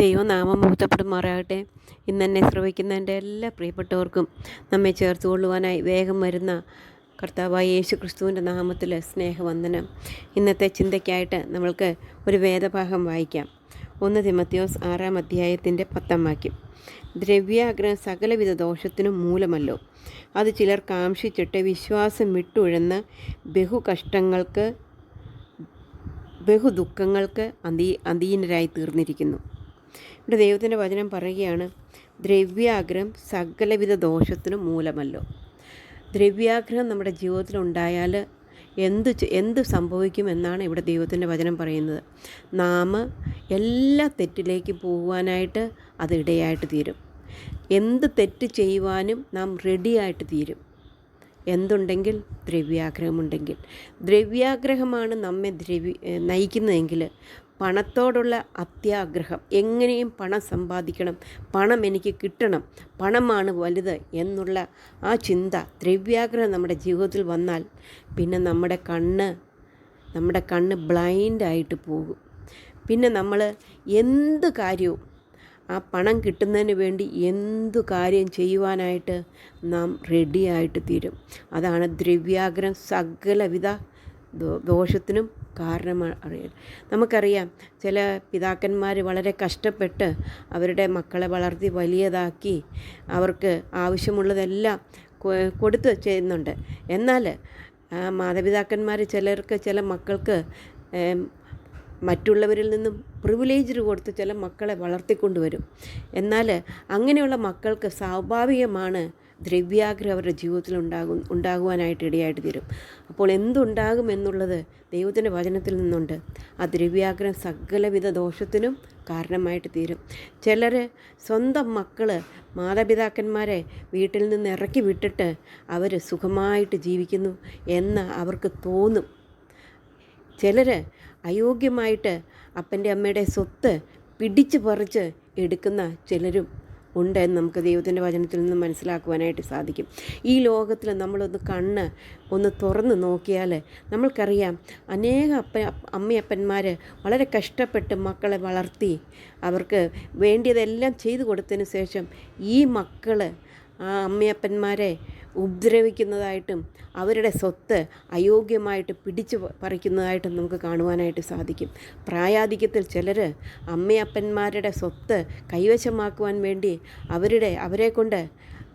ദൈവനാമം മുഹൂർത്തപ്പെടുമാറാകട്ടെ. ഇന്നെന്നെ ശ്രവിക്കുന്ന എൻ്റെ എല്ലാ പ്രിയപ്പെട്ടവർക്കും നമ്മെ ചേർത്ത് കൊള്ളുവാനായി വേഗം വരുന്ന കർത്താവായ യേശു ക്രിസ്തുവിൻ്റെ നാമത്തിൽ സ്നേഹവന്ദനം. ഇന്നത്തെ ചിന്തയ്ക്കായിട്ട് നമ്മൾക്ക് ഒരു വേദഭാഗം വായിക്കാം. 1 തിമോഥെയോസ് 6-ാം അധ്യായത്തിൻ്റെ 10-ാം വാക്യം. ദ്രവ്യാഗ്രഹം സകലവിധ ദോഷത്തിനും മൂലമല്ലോ. അത് ചിലർ കാംക്ഷിച്ചിട്ട് വിശ്വാസം വിട്ടുഴന്ന് ബഹുദുഃഖങ്ങൾക്ക് അധീനരായി തീർന്നിരിക്കുന്നു. ഇവിടെ ദൈവത്തിൻ്റെ വചനം പറയുകയാണ്, ദ്രവ്യാഗ്രഹം സകലവിധ ദോഷത്തിനും മൂലമല്ലോ. ദ്രവ്യാഗ്രഹം നമ്മുടെ ജീവിതത്തിലുണ്ടായാൽ എന്ത് സംഭവിക്കും എന്നാണ് ഇവിടെ ദൈവത്തിൻ്റെ വചനം പറയുന്നത്. നാം എല്ലാ തെറ്റിലേക്ക് പോകുവാനായിട്ട് അത് ഇടയായിട്ട് തീരും. എന്ത് തെറ്റ് ചെയ്യുവാനും നാം റെഡിയായിട്ട് തീരും. എന്തുണ്ടെങ്കിൽ? ദ്രവ്യാഗ്രഹമുണ്ടെങ്കിൽ. ദ്രവ്യാഗ്രഹമാണ് നമ്മെ നയിക്കുന്നതെങ്കിൽ പണത്തോടുള്ള അത്യാഗ്രഹം, എങ്ങനെയും പണം സമ്പാദിക്കണം, പണം എനിക്ക് കിട്ടണം, പണമാണ് വലുത് എന്നുള്ള ആ ചിന്ത, ദ്രവ്യാഗ്രഹം നമ്മുടെ ജീവിതത്തിൽ വന്നാൽ പിന്നെ നമ്മുടെ കണ്ണ് ബ്ലൈൻഡായിട്ട് പോകും. പിന്നെ നമ്മൾ എന്ത് കാര്യവും ആ പണം കിട്ടുന്നതിന് വേണ്ടി എന്തു കാര്യം ചെയ്യുവാനായിട്ട് നാം റെഡിയായിട്ട് തീരും. അതാണ് ദ്രവ്യാഗ്രഹം സകലവിധ ദോഷത്തിനും കാരണമാണ്. നമുക്കറിയാം, ചില പിതാക്കന്മാർ വളരെ കഷ്ടപ്പെട്ട് അവരുടെ മക്കളെ വളർത്തി വലിയതാക്കി അവർക്ക് ആവശ്യമുള്ളതെല്ലാം കൊടുത്ത് ചെയ്യുന്നുണ്ട്. എന്നാൽ മാതാപിതാക്കന്മാർ ചില മക്കൾക്ക് മറ്റുള്ളവരിൽ നിന്നും പ്രിവിലേജ് കൊടുത്ത് ചില മക്കളെ വളർത്തിക്കൊണ്ടുവരും. എന്നാൽ അങ്ങനെയുള്ള മക്കൾക്ക് സ്വാഭാവികമാണ് ദ്രവ്യാഗ്രഹം അവരുടെ ജീവിതത്തിൽ ഉണ്ടാകുവാനായിട്ട് ഇടയായിട്ട് തീരും. അപ്പോൾ എന്തുണ്ടാകും എന്നുള്ളത് ദൈവത്തിൻ്റെ വചനത്തിൽ നിന്നുണ്ട്. ആ ദ്രവ്യാഗ്രഹം സകലവിധ ദോഷത്തിനും കാരണമായിട്ട് തീരും. ചിലർ സ്വന്തം മക്കൾ മാതാപിതാക്കന്മാരെ വീട്ടിൽ നിന്ന് ഇറക്കി വിട്ടിട്ട് അവർ സുഖമായിട്ട് ജീവിക്കുന്നു എന്ന് അവർക്ക് തോന്നും. ചിലർ അയോഗ്യമായിട്ട് അപ്പൻ്റെ അമ്മയുടെ സ്വത്ത് പിടിച്ച് പറിച്ച് എടുക്കുന്ന ചിലരും ഉണ്ട് എന്ന് നമുക്ക് ദൈവത്തിൻ്റെ വചനത്തിൽ നിന്ന് മനസ്സിലാക്കുവാനായിട്ട് സാധിക്കും. ഈ ലോകത്തിൽ നമ്മളൊന്ന് തുറന്ന് നോക്കിയാൽ നമ്മൾക്കറിയാം, അനേക അമ്മയപ്പന്മാർ വളരെ കഷ്ടപ്പെട്ട് മക്കളെ വളർത്തി അവർക്ക് വേണ്ടിയതെല്ലാം ചെയ്തു കൊടുത്തതിന് ശേഷം ഈ മക്കൾ ആ അമ്മയപ്പന്മാരെ ഉപദ്രവിക്കുന്നതായിട്ടും അവരുടെ സ്വത്ത് അയോഗ്യമായിട്ട് പിടിച്ചു പറിക്കുന്നതായിട്ടും നമുക്ക് കാണുവാനായിട്ട് സാധിക്കും. പ്രായാധിക്യത്തിൽ ചിലർ അമ്മയപ്പന്മാരുടെ സ്വത്ത് കൈവശമാക്കുവാൻ വേണ്ടി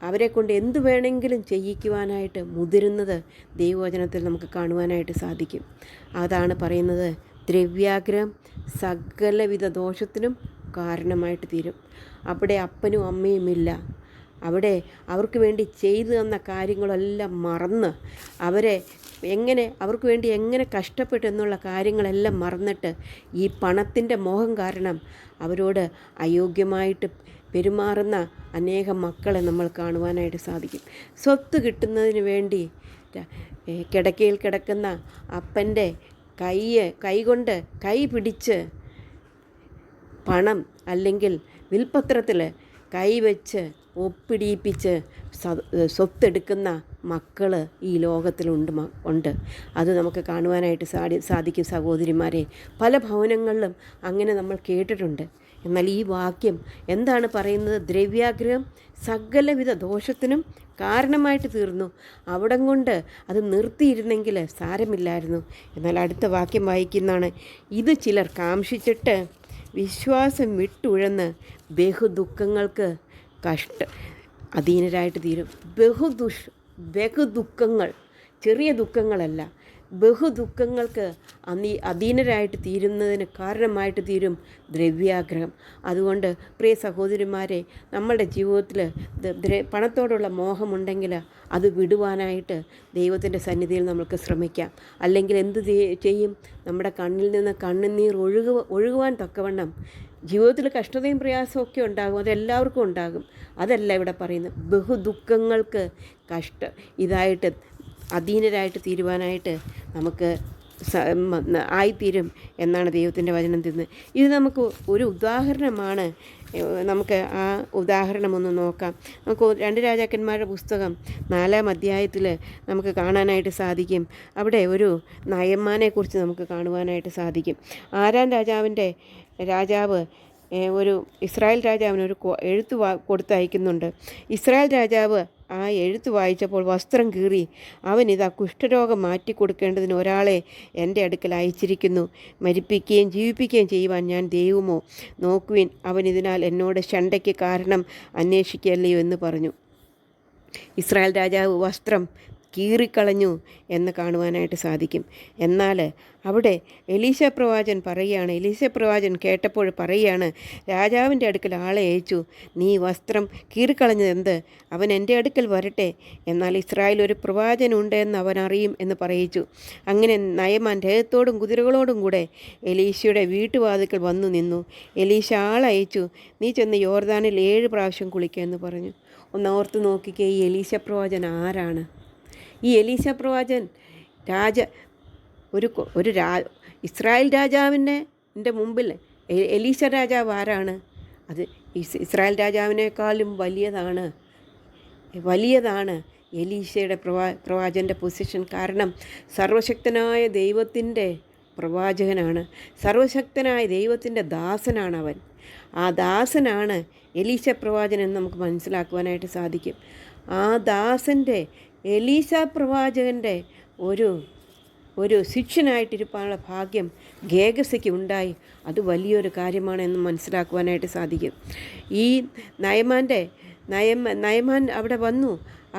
അവരെ കൊണ്ട് എന്തു വേണമെങ്കിലും ചെയ്യിക്കുവാനായിട്ട് മുതിരുന്നത് ദൈവവചനത്തിൽ നമുക്ക് കാണുവാനായിട്ട് സാധിക്കും. അതാണ് പറയുന്നത്, ദ്രവ്യാഗ്രഹം സകലവിധ ദോഷത്തിനും കാരണമായിട്ട് തീരും. അവിടെ അപ്പനും അമ്മയുമില്ല. അവിടെ അവർക്ക് വേണ്ടി ചെയ്തു തന്ന കാര്യങ്ങളെല്ലാം മറന്ന് അവർക്ക് വേണ്ടി എങ്ങനെ കഷ്ടപ്പെട്ടു എന്നുള്ള കാര്യങ്ങളെല്ലാം മറന്നിട്ട് ഈ പണത്തിൻ്റെ മോഹം കാരണം അവരോട് അയോഗ്യമായിട്ട് പെരുമാറുന്ന അനേകം മക്കളെ നമ്മൾ കാണുവാനായിട്ട് സാധിക്കും. സ്വത്ത് കിട്ടുന്നതിന് വേണ്ടി കിടക്കയിൽ കിടക്കുന്ന അപ്പൻ്റെ കൈകൊണ്ട് കൈ പിടിച്ച് പണം അല്ലെങ്കിൽ വിൽപത്രത്തിൽ കൈവച്ച് ഒപ്പിടിയിപ്പിച്ച് സ്വത്തെടുക്കുന്ന മക്കൾ ഈ ലോകത്തിലുണ്ട്. അത് നമുക്ക് കാണുവാനായിട്ട് സാധിക്കും സഹോദരിമാരെ. പല ഭവനങ്ങളിലും അങ്ങനെ നമ്മൾ കേട്ടിട്ടുണ്ട്. എന്നാൽ ഈ വാക്യം എന്താണ് പറയുന്നത്? ദ്രവ്യാഗ്രഹം സകലവിധ ദോഷത്തിനും കാരണമായിട്ട് തീർന്നു. അവിടം കൊണ്ട് അത് നിർത്തിയിരുന്നെങ്കിൽ സാരമില്ലായിരുന്നു. എന്നാൽ അടുത്ത വാക്യം വായിക്കുന്നതാണ്, ഇത് ചിലർ കാംക്ഷിച്ചിട്ട് വിശ്വാസം വിട്ടുഴന്ന് ബഹുദുഃഖങ്ങൾക്ക് അധീനരായിട്ട് തീരും. ബഹുദുഃഖങ്ങൾ, ചെറിയ ദുഃഖങ്ങളല്ല, ബഹുദുഃഖങ്ങൾക്ക് അധീനരായിട്ട് തീരുന്നതിന് കാരണമായിട്ട് തീരും ദ്രവ്യാഗ്രഹം. അതുകൊണ്ട് പ്രിയ സഹോദരിമാരെ, നമ്മളുടെ ജീവിതത്തിൽ പണത്തോടുള്ള മോഹമുണ്ടെങ്കിൽ അത് വിടുവാനായിട്ട് ദൈവത്തിൻ്റെ സന്നിധിയിൽ നമുക്ക് ശ്രമിക്കാം. അല്ലെങ്കിൽ എന്ത് ചെയ്യും? നമ്മുടെ കണ്ണിൽ നിന്ന് കണ്ണുനീർ ഒഴുകുവാൻ തക്കവണ്ണം ജീവിതത്തിൽ കഷ്ടതയും പ്രയാസവും ഒക്കെ ഉണ്ടാകും. അതെല്ലാവർക്കും ഉണ്ടാകും. അതല്ല ഇവിടെ പറയുന്നത്. ബഹുദുഃഖങ്ങൾക്ക് ഇതായിട്ട് അധീനരായിട്ട് തീരുവാനായിട്ട് നമുക്ക് ആയിത്തീരും എന്നാണ് ദൈവത്തിൻ്റെ വചനം തിന്ന്. ഇത് നമുക്ക് ഒരു ഉദാഹരണമാണ്. നമുക്ക് ആ ഉദാഹരണം ഒന്ന് നോക്കാം. നമുക്ക് 2 രാജാക്കന്മാരുടെ പുസ്തകം 4-ാം അധ്യായത്തിൽ നമുക്ക് കാണാനായിട്ട് സാധിക്കും. അവിടെ ഒരു നയമാനെക്കുറിച്ച് നമുക്ക് കാണുവാനായിട്ട് സാധിക്കും. 6-ാം രാജാവ് ഒരു ഇസ്രായേൽ രാജാവിന് ഒരു എഴുത്ത് കൊടുത്തയക്കുന്നുണ്ട്. ഇസ്രായേൽ രാജാവ് ആ എഴുത്ത് വായിച്ചപ്പോൾ വസ്ത്രം കീറി, അവനിതാ കുഷ്ഠരോഗം മാറ്റിക്കൊടുക്കേണ്ടതിന് ഒരാളെ എൻ്റെ അടുക്കൽ അയച്ചിരിക്കുന്നു. മരിപ്പിക്കുകയും ജീവിപ്പിക്കുകയും ചെയ്യുവാൻ ഞാൻ ദൈവമോ? നോക്കുവിൻ, അവൻ ഇതിനാൽ എന്നോട് ശണ്ഠയ്ക്ക് കാരണം അന്വേഷിക്കല്ലയോ എന്ന് പറഞ്ഞു. ഇസ്രായേൽ രാജാവ് വസ്ത്രം കീറിക്കളഞ്ഞു എന്ന് കാണുവാനായിട്ട് സാധിക്കും. എന്നാൽ അവിടെ എലീശ പ്രവാചകൻ പറയുകയാണ്, എലീശ പ്രവാചകൻ കേട്ടപ്പോൾ പറയുകയാണ്, രാജാവിൻ്റെ അടുക്കൽ ആളെ അയച്ചു, നീ വസ്ത്രം കീറിക്കളഞ്ഞത് എന്ത്? അവൻ എൻ്റെ അടുക്കൽ വരട്ടെ, എന്നാൽ ഇസ്രായേൽ ഒരു പ്രവാചകനുണ്ട് എന്ന് അവൻ അറിയും എന്ന് പറയിച്ചു. അങ്ങനെ നയമാൻ രഥത്തോടും കുതിരകളോടും കൂടെ എലീശയുടെ വീട്ടുവാതിക്കൽ വന്നു നിന്നു. എലീശ ആളയച്ചു, നീ ചെന്ന് യോർദാനിൽ 7 പ്രാവശ്യം കുളിക്കുക എന്ന് പറഞ്ഞു. ഒന്ന് ഓർത്ത് നോക്കിക്കേ, ഈ എലീശ പ്രവാചകൻ ആരാണ്? ഈ എലീശ പ്രവാചകൻ ഇസ്രായേൽ രാജാവിൻ്റെ മുമ്പിൽ എലീശ രാജാവ് ആരാണ്? അത് ഇസ്രായേൽ രാജാവിനേക്കാളും വലിയതാണ് എലീശയുടെ പ്രവാചകൻ്റെ പൊസിഷൻ. കാരണം സർവശക്തനായ ദൈവത്തിൻ്റെ പ്രവാചകനാണ്, സർവശക്തനായ ദൈവത്തിൻ്റെ ദാസനാണ് അവൻ. ആ ദാസനാണ് എലീശ പ്രവാചകൻ എന്ന് നമുക്ക് മനസ്സിലാക്കുവാനായിട്ട് സാധിക്കും. ആ ദാസൻ്റെ എലീശ പ്രവാചകൻ്റെ ഒരു ശിഷ്യനായിട്ടിരിക്കാനുള്ള ഭാഗ്യം ഗേഹസിക്ക് ഉണ്ടായി. അത് വലിയൊരു കാര്യമാണ് എന്ന് മനസ്സിലാക്കുവാനായിട്ട് സാധിക്കും. ഈ നയമാൻ അവിടെ വന്നു.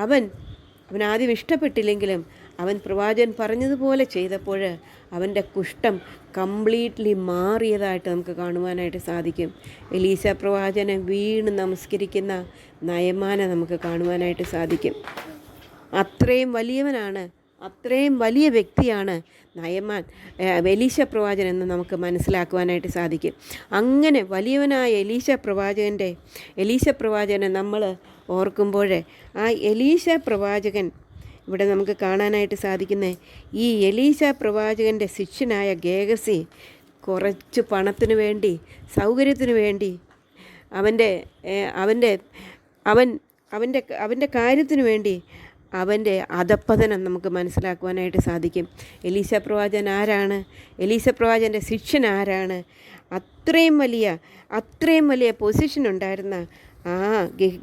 അവൻ ആദ്യം ഇഷ്ടപ്പെട്ടില്ലെങ്കിലും അവൻ പ്രവാചകൻ പറഞ്ഞതുപോലെ ചെയ്തപ്പോൾ അവൻ്റെ കുഷ്ഠം കംപ്ലീറ്റ്ലി മാറിയതായിട്ട് നമുക്ക് കാണുവാനായിട്ട് സാധിക്കും. എലീശ പ്രവാചകനെ വീണ് നമസ്കരിക്കുന്ന നയമാനെ നമുക്ക് കാണുവാനായിട്ട് സാധിക്കും. അത്രയും വലിയവനാണ്, അത്രയും വലിയ വ്യക്തിയാണ് എലീശ പ്രവാചകൻ എന്ന് നമുക്ക് മനസ്സിലാക്കുവാനായിട്ട് സാധിക്കും. അങ്ങനെ വലിയവനായ എലീശ പ്രവാചകനെ നമ്മൾ ഓർക്കുമ്പോൾ ആ എലീശ പ്രവാചകൻ ഇവിടെ നമുക്ക് കാണാനായിട്ട് സാധിക്കുന്നത്, ഈ എലീശ പ്രവാചകൻ്റെ ശിഷ്യനായ ഗേഹസി കുറച്ച് പണത്തിന് വേണ്ടി, സൗകര്യത്തിന് വേണ്ടി, അവൻ്റെ കാര്യത്തിന് വേണ്ടി അവൻ്റെ അധപ്പതനം നമുക്ക് മനസ്സിലാക്കുവാനായിട്ട് സാധിക്കും. എലീശ പ്രവാചകൻ ആരാണ്? എലീശ പ്രവാചകൻ്റെ ശിഷ്യൻ ആരാണ്? അത്രയും വലിയ പൊസിഷൻ ഉണ്ടായിരുന്ന ആ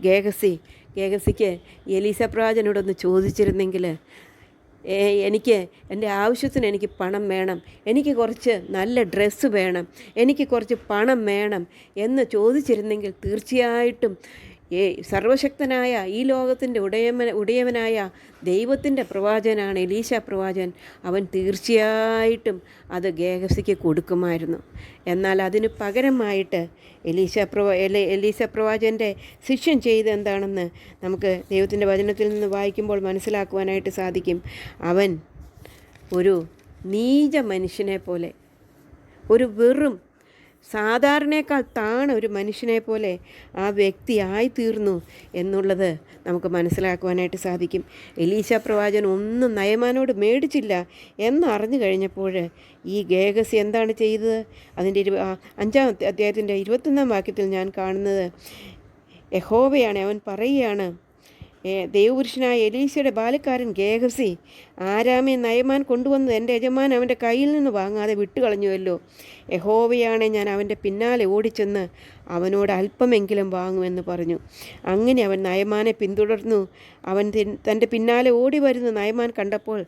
ഗേഹസിക്ക് എലീശ പ്രവാചകനോടൊന്ന് ചോദിച്ചിരുന്നെങ്കിൽ, എൻ്റെ ആവശ്യത്തിന് എനിക്ക് പണം വേണം, എനിക്ക് കുറച്ച് നല്ല ഡ്രസ്സ് വേണം, എനിക്ക് കുറച്ച് പണം വേണം എന്ന് ചോദിച്ചിരുന്നെങ്കിൽ തീർച്ചയായിട്ടും സർവശക്തനായ ഈ ലോകത്തിൻ്റെ ഉടയവനായ ദൈവത്തിൻ്റെ പ്രവാചകനാണ് എലീശ പ്രവാചകൻ. അവൻ തീർച്ചയായിട്ടും അത് ഗേഹസിക്ക് കൊടുക്കുമായിരുന്നു. എന്നാൽ അതിന് പകരമായിട്ട് എലീശ പ്രവാചകൻ്റെ ശിഷ്യൻ ചെയ്തെന്താണെന്ന് നമുക്ക് ദൈവത്തിൻ്റെ വചനത്തിൽ നിന്ന് വായിക്കുമ്പോൾ മനസ്സിലാക്കുവാനായിട്ട് സാധിക്കും. അവൻ ഒരു നീച മനുഷ്യനെ പോലെ, ഒരു വെറും സാധാരണയേക്കാൾ ഒരു മനുഷ്യനെ പോലെ ആ വ്യക്തി ആയിത്തീർന്നു എന്നുള്ളത് നമുക്ക് മനസ്സിലാക്കുവാനായിട്ട് സാധിക്കും. എലീശ പ്രവാചകൻ ഒന്നും നയമാനോട് മേടിച്ചില്ല എന്നറിഞ്ഞു കഴിഞ്ഞപ്പോൾ ഈ ഗേഹസി എന്താണ് ചെയ്തത്? അതിൻ്റെ 5-ാം അധ്യായത്തിൻ്റെ 21-ാം വാക്യത്തിൽ ഞാൻ കാണുന്നത് യഹോവയാണ്. അവൻ പറയുകയാണ്, ദൈവപുരുഷനായ എലീശയുടെ ബാലക്കാരൻ ഗേഹസി ആരാമേ നയമാൻ കൊണ്ടുവന്നത് എൻ്റെ യജമാൻ അവൻ്റെ കയ്യിൽ നിന്ന് വാങ്ങാതെ വിട്ടുകളഞ്ഞുവല്ലോ. യഹോവയാണെ ഞാൻ അവൻ്റെ പിന്നാലെ ഓടിച്ചെന്ന് അവനോട് അല്പമെങ്കിലും വാങ്ങുമെന്ന് പറഞ്ഞു. അങ്ങനെ അവൻ നയമാനെ പിന്തുടർന്നു. അവൻ തൻ്റെ പിന്നാലെ ഓടി വരുന്ന നയമാൻ കണ്ടപ്പോൾ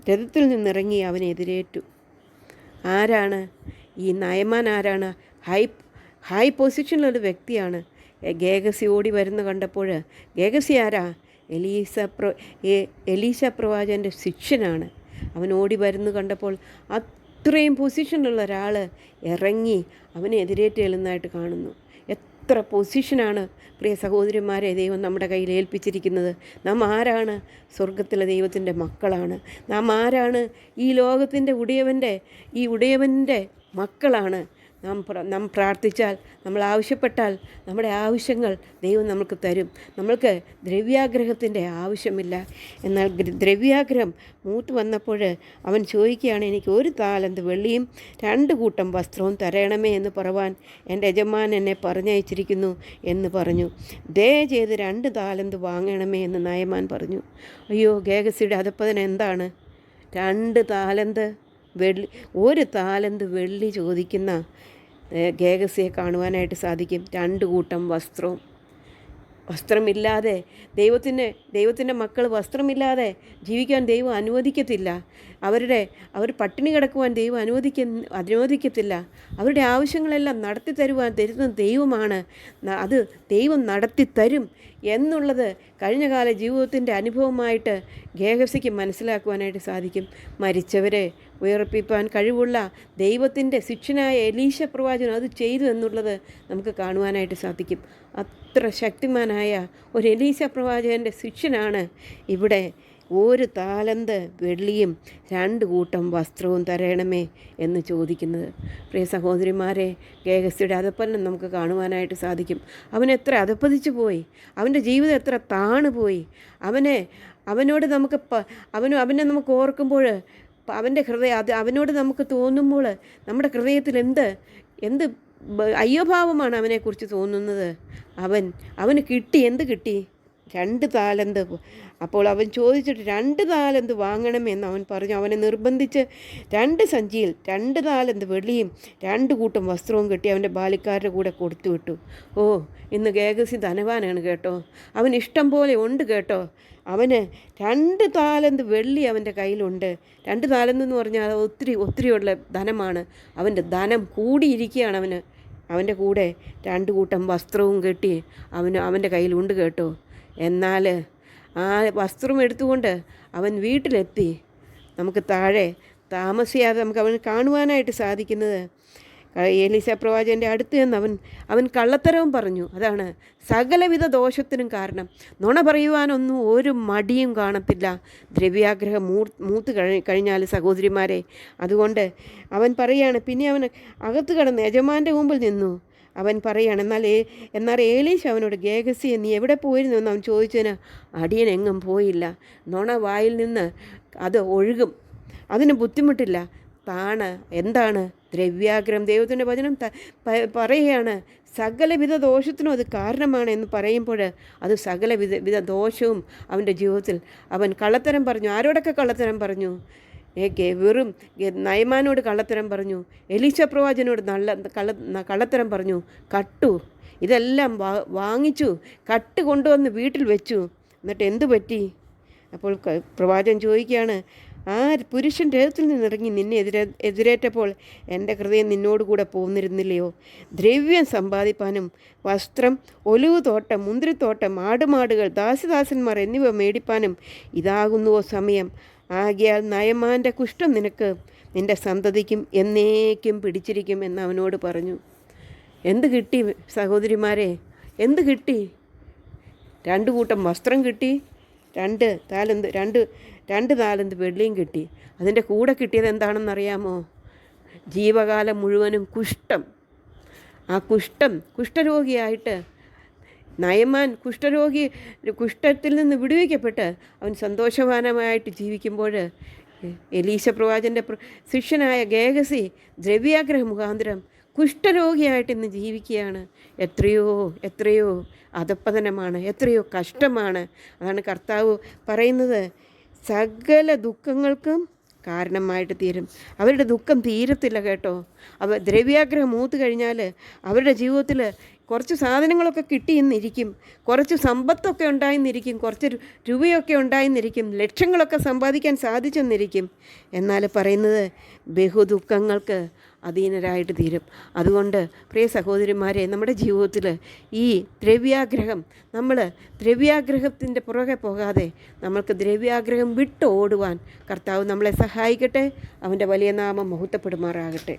രഥത്തിൽ നിന്നിറങ്ങി അവനെ എതിരേറ്റു. ആരാണ് ഈ നയമാൻ? ആരാണ്? ഹൈ പൊസിഷനിലൊരു വ്യക്തിയാണ്. ഗേഹസി ഓടി വരുന്ന കണ്ടപ്പോൾ, ഗേഹസി ആരാ? എലീശ പ്രവാചകൻ്റെ ശിഷ്യനാണ്. അവൻ ഓടി വരുന്നു കണ്ടപ്പോൾ അത്രയും പൊസിഷനുള്ള ഒരാൾ ഇറങ്ങി അവനെ എതിരേറ്റ് എഴുന്നതായിട്ട് കാണുന്നു. എത്ര പൊസിഷനാണ് പ്രിയ സഹോദരിമാരെ ദൈവം നമ്മുടെ കയ്യിൽ ഏൽപ്പിച്ചിരിക്കുന്നത്. നാം ആരാണ്? സ്വർഗത്തിലെ ദൈവത്തിൻ്റെ മക്കളാണ്. നാം ആരാണ്? ഈ ലോകത്തിൻ്റെ ഉടയവൻ്റെ മക്കളാണ്. നാം പ്രാർത്ഥിച്ചാൽ, നമ്മൾ ആവശ്യപ്പെട്ടാൽ നമ്മുടെ ആവശ്യങ്ങൾ ദൈവം നമുക്ക് തരും. നമ്മൾക്ക് ദ്രവ്യാഗ്രഹത്തിൻ്റെ ആവശ്യമില്ല. എന്നാൽ ദ്രവ്യാഗ്രഹം മൂത്ത് വന്നപ്പോൾ അവൻ ചോദിക്കുകയാണ്, എനിക്ക് 1 താലന്ത് വെള്ളിയും 2 കൂട്ടം വസ്ത്രവും തരണമേ എന്ന് പറവാൻ എൻ്റെ യജമാൻ എന്നെ പറഞ്ഞയച്ചിരിക്കുന്നു എന്ന് പറഞ്ഞു. ദയചെയ്ത് 2 താലന്ത് വാങ്ങണമേ എന്ന് നയമാൻ പറഞ്ഞു. അയ്യോ, ഗേഹസിയുടെ അധപ്പതനം എന്താണ്? 2 താലന്ത് വെള്ളി, 1 താലന്ത് വെള്ളി ചോദിക്കുന്ന ഗേഹസിയെ കാണുവാനായിട്ട് സാധിക്കും. 2 കൂട്ടം വസ്ത്രമില്ലാതെ ദൈവത്തിൻ്റെ മക്കൾ വസ്ത്രമില്ലാതെ ജീവിക്കാൻ ദൈവം അനുവദിക്കത്തില്ല. അവർ പട്ടിണി കിടക്കുവാൻ ദൈവം അനുവദിക്കത്തില്ല. അവരുടെ ആവശ്യങ്ങളെല്ലാം നടത്തി തരുന്ന ദൈവമാണ്. അത് ദൈവം നടത്തി തരും എന്നുള്ളത് കഴിഞ്ഞകാല ജീവിതത്തിൻ്റെ അനുഭവമായിട്ട് ഗേഹസിക്ക് മനസ്സിലാക്കുവാനായിട്ട് സാധിക്കും. മരിച്ചവരെ ഉയർപ്പിപ്പാൻ കഴിവുള്ള ദൈവത്തിൻ്റെ ശിഷ്യനായ എലീശ പ്രവാചകൻ അത് ചെയ്തു എന്നുള്ളത് നമുക്ക് കാണുവാനായിട്ട് സാധിക്കും. അത്ര ശക്തിമാനായ ഒരു എലീശ പ്രവാചകൻ്റെ ശിഷ്യനാണ് ഇവിടെ 1 താലന്ത് വെള്ളിയും 2 കൂട്ടം വസ്ത്രവും തരണമേ എന്ന് ചോദിക്കുന്നത്. പ്രിയ സഹോദരിമാരെ, ഗേഹസിയുടെ അധപ്പതനം നമുക്ക് കാണുവാനായിട്ട് സാധിക്കും. അവൻ എത്ര അധപ്പതിച്ചു പോയി, അവൻ്റെ ജീവിതം എത്ര താണുപോയി. അവനോട് നമുക്ക് അവനെ നമുക്ക് ഓർക്കുമ്പോൾ അവൻ്റെ ഹൃദയം അവനോട് നമുക്ക് തോന്നുമ്പോൾ നമ്മുടെ ഹൃദയത്തിൽ എന്ത് അയ്യോഭാവമാണ് അവനെക്കുറിച്ച് തോന്നുന്നത്. അവന് എന്ത് കിട്ടി? 2 താലന്ത്. അപ്പോൾ അവൻ ചോദിച്ചിട്ട് 2 താലന്ത് വാങ്ങണമെന്ന് അവൻ പറഞ്ഞു. അവനെ നിർബന്ധിച്ച് 2 സഞ്ചിയിൽ 2 താലന്ത് വെള്ളിയും 2 കൂട്ടം വസ്ത്രവും കെട്ടി അവൻ്റെ ബാലിക്കാരുടെ കൂടെ കൊടുത്തു വിട്ടു. ഇന്ന് ഗേഹസി ധനവാനാണ് കേട്ടോ. അവൻ ഇഷ്ടം പോലെ ഉണ്ട് കേട്ടോ. അവന് 2 താലന്ത് വെള്ളി അവൻ്റെ കയ്യിലുണ്ട്. 2 താലന്ത് എന്ന് പറഞ്ഞാൽ ഒത്തിരിയുള്ള ധനമാണ്. അവൻ്റെ ധനം കൂടിയിരിക്കുകയാണ്. അവൻ്റെ കൂടെ 2 കൂട്ടം വസ്ത്രവും കെട്ടി അവൻ്റെ കയ്യിലുണ്ട് കേട്ടോ. എന്നാൽ ആ വസ്ത്രം എടുത്തുകൊണ്ട് അവൻ വീട്ടിലെത്തി. നമുക്ക് താഴെ താമസിയാതെ നമുക്ക് അവൻ കാണുവാനായിട്ട് സാധിക്കുന്നത്, എലീശ പ്രവാചകൻ്റെ അടുത്ത് നിന്ന് അവൻ കള്ളത്തരവും പറഞ്ഞു. അതാണ് സകലവിധ ദോഷത്തിനും കാരണം. നുണ പറയുവാനൊന്നും ഒരു മടിയും കാണത്തില്ല ദ്രവ്യാഗ്രഹം മൂത്ത് കഴിഞ്ഞാൽ സഹോദരിമാരെ. അതുകൊണ്ട് അവൻ പറയുകയാണ്. പിന്നെ അവൻ അകത്ത് കടന്ന് യജമാൻ്റെ മുമ്പിൽ നിന്നു. അവൻ പറയുകയാണ്, എന്നാൽ ഏലീശ അവനോട്, ഗേഹസിയെ നീ എവിടെ പോയിരുന്നു എന്ന് അവൻ ചോദിച്ചതിന്, അടിയൻ എങ്ങും പോയില്ല. നുണ വായിൽ നിന്ന് അത് ഒഴുകും, അതിന് ബുദ്ധിമുട്ടില്ല. എന്താണ് ദ്രവ്യാഗ്രഹം? ദൈവത്തിൻ്റെ വചനം പറയുകയാണ് സകലവിധ ദോഷത്തിനും അത് കാരണമാണ് എന്ന് പറയുമ്പോൾ അത് സകലവിധ ദോഷവും അവൻ്റെ ജീവിതത്തിൽ. അവൻ കള്ളത്തരം പറഞ്ഞു. ആരോടൊക്കെ കള്ളത്തരം പറഞ്ഞു? വെറും നയമാനോട് കള്ളത്തരം പറഞ്ഞു, എലീശ പ്രവാചകനോട് കള്ളത്തരം പറഞ്ഞു, ഇതെല്ലാം വാങ്ങിച്ചു, കൊണ്ടുവന്ന് വീട്ടിൽ വെച്ചു. എന്നിട്ട് എന്തു പറ്റി? അപ്പോൾ പ്രവാചകൻ ചോദിക്കുകയാണ്, ആ പുരുഷൻ രഥത്തിൽ നിന്നിറങ്ങി നിന്നെ എതിരേറ്റപ്പോൾ എൻ്റെ ഹൃദയം നിന്നോടുകൂടെ പോന്നിരുന്നില്ലയോ? ദ്രവ്യം സമ്പാദിപ്പാനും വസ്ത്രം, ഒലിവ് തോട്ടം, മുന്തിരിത്തോട്ടം, ആടുമാടുകൾ, ദാസിദാസന്മാർ എന്നിവ മേടിപ്പാനും ഇതാകുന്നുവോ സമയം? ആകയാൽ നയമാൻ്റെ കുഷ്ഠം നിന്റെ സന്തതിക്കും എന്നേക്കും പിടിച്ചിരിക്കും എന്ന് അവനോട് പറഞ്ഞു. എന്ത് കിട്ടി സഹോദരിമാരെ? എന്ത് കിട്ടി? 2 കൂട്ടം വസ്ത്രം കിട്ടി, 2 താലന്ത് വെള്ളിയും കിട്ടി. അതിൻ്റെ കൂടെ കിട്ടിയത് എന്താണെന്നറിയാമോ? ജീവകാലം മുഴുവനും കുഷ്ഠം. ആ കുഷ്ഠരോഗിയായിട്ട് നയമാൻ കുഷ്ഠത്തിൽ നിന്ന് വിടുവിക്കപ്പെട്ട് അവൻ സന്തോഷവാനമായിട്ട് ജീവിക്കുമ്പോൾ എലീശ പ്രവാചകൻ്റെ ശിഷ്യനായ ഗേഹസി ദ്രവ്യാഗ്രഹ മുഖാന്തരം കുഷ്ഠരോഗിയായിട്ട് ഇന്ന് ജീവിക്കുകയാണ്. എത്രയോ അധപ്പതനമാണ്, എത്രയോ കഷ്ടമാണ്. അതാണ് കർത്താവ് പറയുന്നത്, സകല ദുഃഖങ്ങൾക്കും കാരണമായിട്ട് തീരും. അവരുടെ ദുഃഖം തീരത്തില്ല കേട്ടോ. ദ്രവ്യാഗ്രഹം മൂത്ത് കഴിഞ്ഞാൽ അവരുടെ ജീവിതത്തിൽ കുറച്ച് സാധനങ്ങളൊക്കെ കിട്ടിയെന്നിരിക്കും, കുറച്ച് സമ്പത്തൊക്കെ ഉണ്ടായെന്നിരിക്കും, കുറച്ച് രൂപയൊക്കെ ഉണ്ടായെന്നിരിക്കും, ലക്ഷങ്ങളൊക്കെ സമ്പാദിക്കാൻ സാധിച്ചെന്നിരിക്കും. എന്നാൽ പറയുന്നത് ബഹുദുഃഖങ്ങൾക്ക് അധീനരായിട്ട് തീരും. അതുകൊണ്ട് പ്രിയ സഹോദരിമാരെ, നമ്മുടെ ജീവിതത്തിൽ ഈ ദ്രവ്യാഗ്രഹത്തിൻ്റെ പുറകെ പോകാതെ നമ്മൾക്ക് ദ്രവ്യാഗ്രഹം വിട്ട് ഓടുവാൻ കർത്താവ് നമ്മളെ സഹായിക്കട്ടെ. അവൻ്റെ വലിയ നാമം മഹത്വപ്പെടുമാറാകട്ടെ.